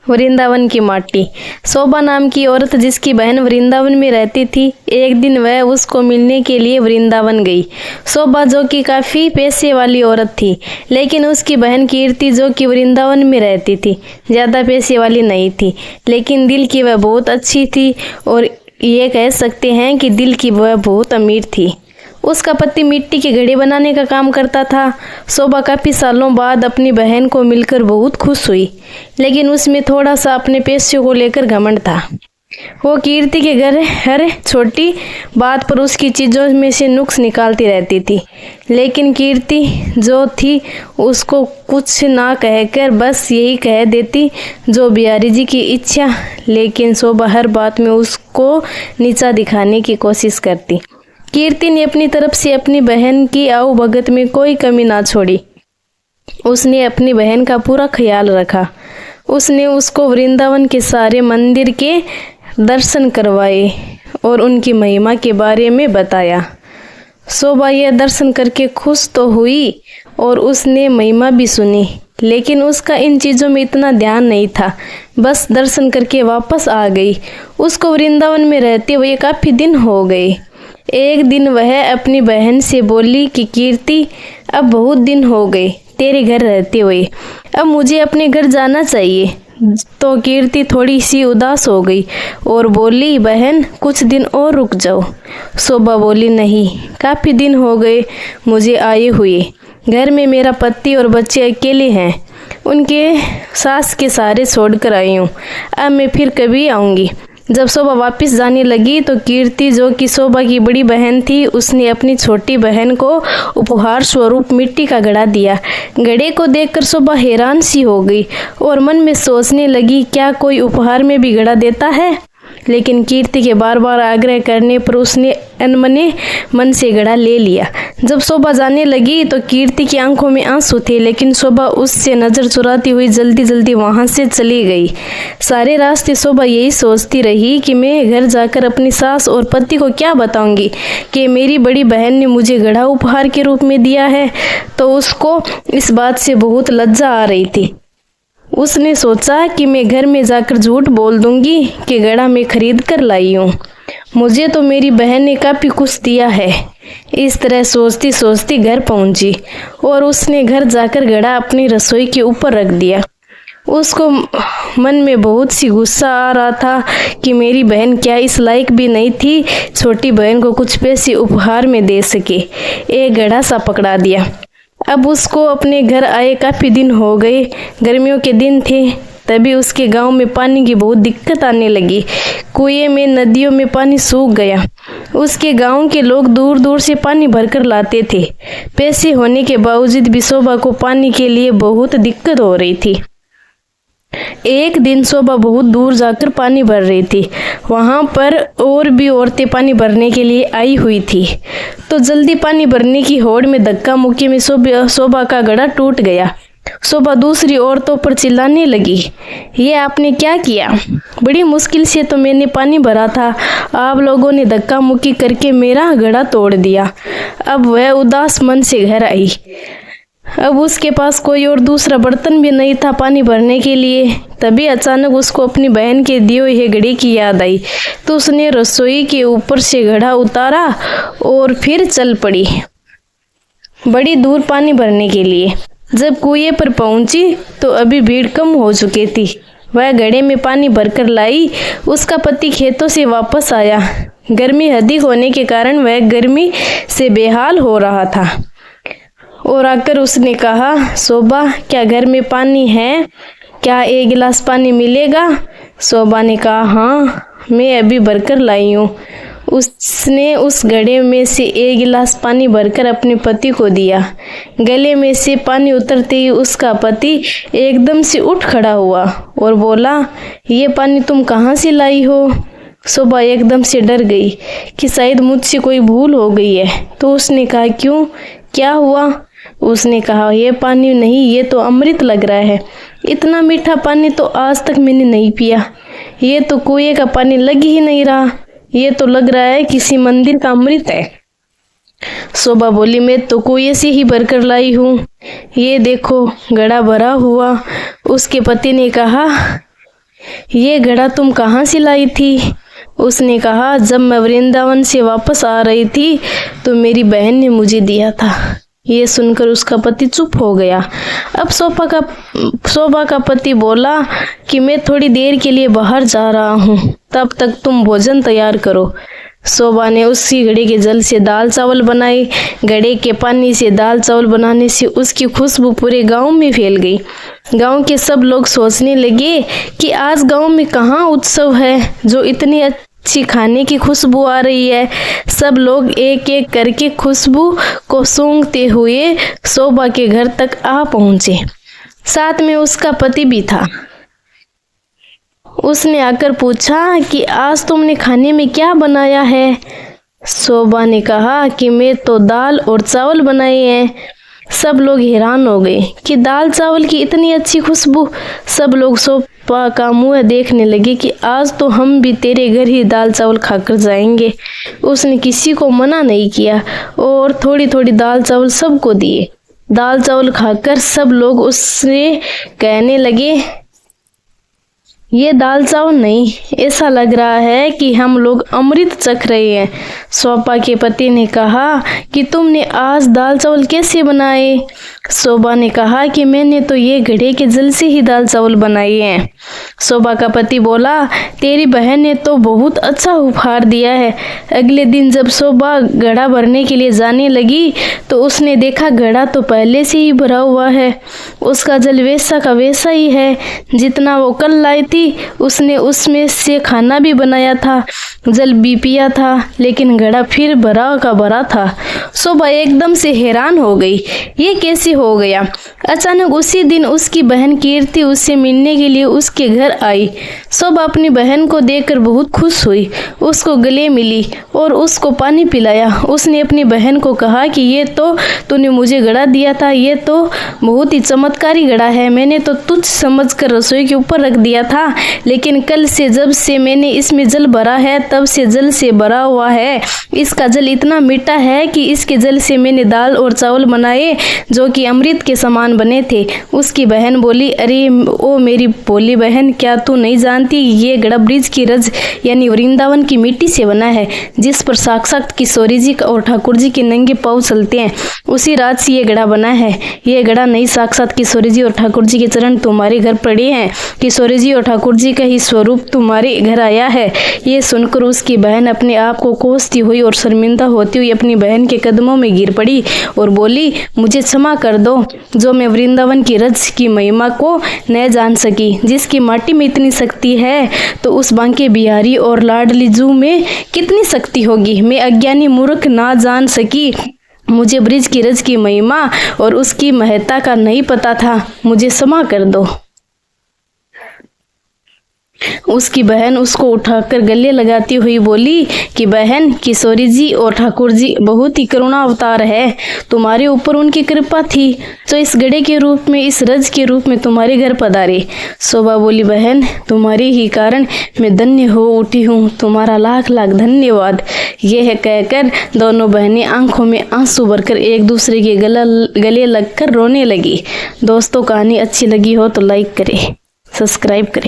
वृंदावन की माटी। शोभा नाम की औरत जिसकी बहन वृंदावन में रहती थी, एक दिन वह उसको मिलने के लिए वृंदावन गई। शोभा जो कि काफ़ी पैसे वाली औरत थी, लेकिन उसकी बहन कीर्ति जो कि वृंदावन में रहती थी, ज़्यादा पैसे वाली नहीं थी, लेकिन दिल की वह बहुत अच्छी थी और ये कह सकते हैं कि दिल की वह बहुत अमीर थी। उसका पति मिट्टी के घड़े बनाने का काम करता था। शोभा काफ़ी सालों बाद अपनी बहन को मिलकर बहुत खुश हुई, लेकिन उसमें थोड़ा सा अपने पैसों को लेकर घमंड था। वो कीर्ति के घर हर छोटी बात पर उसकी चीज़ों में से नुक्स निकालती रहती थी, लेकिन कीर्ति जो थी उसको कुछ ना कहकर बस यही कह देती जो बिहारी जी की इच्छा, लेकिन शोभा हर बात में उसको नीचा दिखाने की कोशिश करती। कीर्ति ने अपनी तरफ से अपनी बहन की आओ भगत में कोई कमी ना छोड़ी। उसने अपनी बहन का पूरा ख्याल रखा। उसने उसको वृंदावन के सारे मंदिर के दर्शन करवाए और उनकी महिमा के बारे में बताया। शोभा यह दर्शन करके खुश तो हुई और उसने महिमा भी सुनी, लेकिन उसका इन चीज़ों में इतना ध्यान नहीं था। बस दर्शन करके वापस आ गई। उसको वृंदावन में रहते हुए काफ़ी दिन हो गए। एक दिन वह अपनी बहन से बोली कि कीर्ति, अब बहुत दिन हो गए तेरे घर रहते हुए, अब मुझे अपने घर जाना चाहिए। तो कीर्ति थोड़ी सी उदास हो गई और बोली, बहन कुछ दिन और रुक जाओ। शोभा बोली, नहीं, काफ़ी दिन हो गए मुझे आए हुए। घर में मेरा पति और बच्चे अकेले हैं, उनके सास के सहारे छोड़कर आई हूँ। अब मैं फिर कभी आऊँगी। जब शोभा वापस जाने लगी तो कीर्ति जो कि शोभा की बड़ी बहन थी, उसने अपनी छोटी बहन को उपहार स्वरूप मिट्टी का घड़ा दिया। घड़े को देखकर शोभा हैरान सी हो गई और मन में सोचने लगी, क्या कोई उपहार में भी घड़ा देता है? लेकिन कीर्ति के बार बार आग्रह करने पर उसने अनमने मन से घड़ा ले लिया। जब शोभा जाने लगी तो कीर्ति की आंखों में आंसू थे, लेकिन शोभा उससे नज़र चुराती हुई जल्दी जल्दी वहां से चली गई। सारे रास्ते शोभा यही सोचती रही कि मैं घर जाकर अपनी सास और पति को क्या बताऊंगी कि मेरी बड़ी बहन ने मुझे घड़ा उपहार के रूप में दिया है। तो उसको इस बात से बहुत लज्जा आ रही थी। उसने सोचा कि मैं घर में जाकर झूठ बोल दूंगी कि घड़ा मैं खरीद कर लाई हूँ, मुझे तो मेरी बहन ने काफ़ी कुछ दिया है। इस तरह सोचती सोचती घर पहुंची और उसने घर जाकर घड़ा अपनी रसोई के ऊपर रख दिया। उसको मन में बहुत सी गुस्सा आ रहा था कि मेरी बहन क्या इस लायक भी नहीं थी छोटी बहन को कुछ पैसे उपहार में दे सके। एक घड़ा सा पकड़ा दिया। अब उसको अपने घर आए काफ़ी दिन हो गए। गर्मियों के दिन थे, तभी उसके गांव में पानी की बहुत दिक्कत आने लगी। कुएं में, नदियों में पानी सूख गया। उसके गांव के लोग दूर दूर से पानी भरकर लाते थे। पैसे होने के बावजूद भी शोभा को पानी के लिए बहुत दिक्कत हो रही थी। एक दिन शोभा बहुत दूर जाकर पानी भर रही थी। वहाँ पर और भी औरतें पानी भरने के लिए आई हुई थी। तो जल्दी पानी भरने की होड़ में धक्का मुक्की में शोभा का घड़ा टूट गया। शोभा दूसरी औरतों पर चिल्लाने लगी, ये आपने क्या किया? बड़ी मुश्किल से तो मैंने पानी भरा था, आप लोगों ने धक्का मुक्की करके मेरा घड़ा तोड़ दिया। अब वह उदास मन से घर आई। अब उसके पास कोई और दूसरा बर्तन भी नहीं था पानी भरने के लिए। तभी अचानक उसको अपनी बहन के दिए हुए घड़े की याद आई। तो उसने रसोई के ऊपर से घड़ा उतारा और फिर चल पड़ी बड़ी दूर पानी भरने के लिए। जब कुएं पर पहुंची तो अभी भीड़ कम हो चुकी थी। वह घड़े में पानी भरकर लाई। उसका पति खेतों से वापस आया। गर्मी अधिक होने के कारण वह गर्मी से बेहाल हो रहा था और आकर उसने कहा, शोभा क्या घर में पानी है? क्या एक गिलास पानी मिलेगा? शोभा ने कहा, हाँ, मैं अभी भरकर लाई हूँ। उसने उस घड़े में से एक गिलास पानी भरकर अपने पति को दिया। गले में से पानी उतरते ही उसका पति एकदम से उठ खड़ा हुआ और बोला, ये पानी तुम कहाँ से लाई हो? शोभा एकदम से डर गई कि शायद मुझसे कोई भूल हो गई है। तो उसने कहा, क्यों, क्या हुआ? उसने कहा, ये पानी नहीं, ये तो अमृत लग रहा है। इतना मीठा पानी तो आज तक मैंने नहीं पिया। ये तो कुएं का पानी लग ही नहीं रहा, ये तो लग रहा है किसी मंदिर का अमृत है। शोभा बोली, मैं तो कुएं से ही भरकर लाई हूँ, ये देखो घड़ा भरा हुआ। उसके पति ने कहा, ये घड़ा तुम कहाँ से लाई थी? उसने कहा, जब मैं वृंदावन से वापस आ रही थी तो मेरी बहन ने मुझे दिया था। ये सुनकर उसका पति चुप हो गया। अब शोभा का पति बोला कि मैं थोड़ी देर के लिए बाहर जा रहा हूँ, तब तक तुम भोजन तैयार करो। शोभा ने उसी घड़े के जल से दाल चावल बनाए। घड़े के पानी से दाल चावल बनाने से उसकी खुशबू पूरे गांव में फैल गई। गांव के सब लोग सोचने लगे कि आज गांव में कहाँ उत्सव है जो इतनी अच्छी खाने की खुशबू आ रही है। सब लोग एक एक करके खुशबू को सूंघते हुए शोभा के घर तक आ पहुंचे। साथ में उसका पति भी था। उसने आकर पूछा कि आज तुमने खाने में क्या बनाया है? शोभा ने कहा कि मैं तो दाल और चावल बनाए हैं। सब लोग हैरान हो गए कि दाल चावल की इतनी अच्छी खुशबू। सब लोग शोभा का मुंह देखने लगे कि आज तो हम भी तेरे घर ही दाल चावल खाकर जाएंगे। उसने किसी को मना नहीं किया और थोड़ी थोड़ी दाल चावल सबको दिए। दाल चावल खाकर सब लोग उससे कहने लगे, ये दाल चावल नहीं, ऐसा लग रहा है कि हम लोग अमृत चख रहे हैं। शोभा के पति ने कहा कि तुमने आज दाल चावल कैसे बनाए? शोभा ने कहा कि मैंने तो ये घड़े के जल से ही दाल चावल बनाए हैं। शोभा का पति बोला, तेरी बहन ने तो बहुत अच्छा उपहार दिया है। अगले दिन जब शोभा घड़ा भरने के लिए जाने लगी तो उसने देखा घड़ा तो पहले से ही भरा हुआ है। उसका जल वैसा का वैसा ही है जितना वो कल लाई थी। उसने उसमें से खाना भी बनाया था, जल भी पिया था, लेकिन घड़ा फिर भरा का भरा था। शोभा एकदम से हैरान हो गई, ये कैसे हो गया? अचानक उसी दिन उसकी बहन कीर्ति उससे मिलने के लिए उसके घर आई। शोभा अपनी बहन को देखकर बहुत खुश हुई, उसको गले मिली और उसको पानी पिलाया। उसने अपनी बहन को कहा कि ये तो तूने मुझे घड़ा दिया था, ये तो बहुत ही चमत्कारी घड़ा है। मैंने तो तुझ समझकर रसोई के ऊपर रख दिया था, लेकिन कल से जब से मैंने इसमें जल भरा है तब से जल से भरा हुआ है। इसका जल इतना मीठा है कि इसके जल से मैंने दाल और चावल बनाए जो कि अमृत के समान बने थे। उसकी बहन बोली, अरे ओ मेरी भोली बहन, क्या तू नहीं जानती ये घड़ा ब्रिज की रज यानी वृंदावन की मिट्टी से बना है, जिस पर साक्षात किशोरी जी और ठाकुर जी के नंगे पांव चलते हैं। उसी रात से ये घड़ा बना है। ये घड़ा नहीं, साक्षात किशोरी जी और ठाकुर जी के चरण तुम्हारे घर पड़े हैं। किशोरी जी और ठाकुर जी का ही स्वरूप तुम्हारे घर आया है। ये सुनकर उसकी बहन अपने आप को कोसती हुई और शर्मिंदा होती हुई अपनी बहन के कदमों में गिर पड़ी और बोली, मुझे क्षमा कर दो जो मैं वृंदावन की रज की महिमा को न जान सकी। जिसकी माटी में इतनी शक्ति है तो उस बांके बिहारी और लाडली जू में कितनी शक्ति होगी। मैं अज्ञानी मूर्ख ना जान सकी। मुझे ब्रिज की रज की महिमा और उसकी महत्ता का नहीं पता था। मुझे क्षमा कर दो। उसकी बहन उसको उठाकर गले लगाती हुई बोली कि बहन, किशोरी जी और ठाकुर जी बहुत ही करुणा अवतार है। तुम्हारे ऊपर उनकी कृपा थी जो इस घड़े के रूप में, इस रज के रूप में तुम्हारे घर पधारे। शोभा बोली, बहन तुम्हारे ही कारण मैं धन्य हो उठी हूँ, तुम्हारा लाख लाख धन्यवाद। यह कहकर दोनों बहनें आंखों में आंसू भरकर एक दूसरे के गले लगकर रोने लगी। दोस्तों, कहानी अच्छी लगी हो तो लाइक करें, सब्सक्राइब करें।